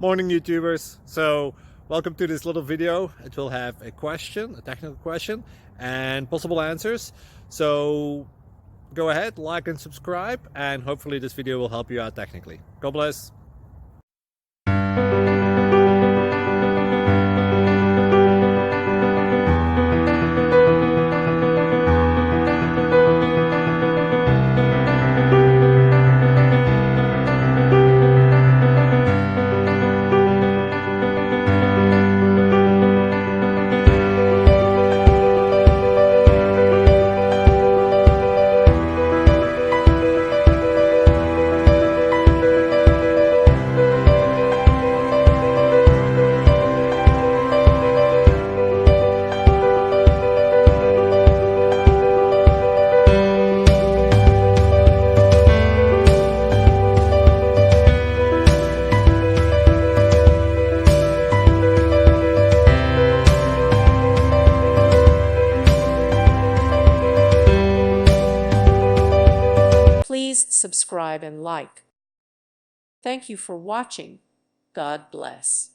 Morning YouTubers. So welcome to this little video. It will have a question, a technical question, and possible answers. So go ahead, like and subscribe, and hopefully this video will help you out technically. God bless. Please subscribe and like. Thank you for watching. God bless.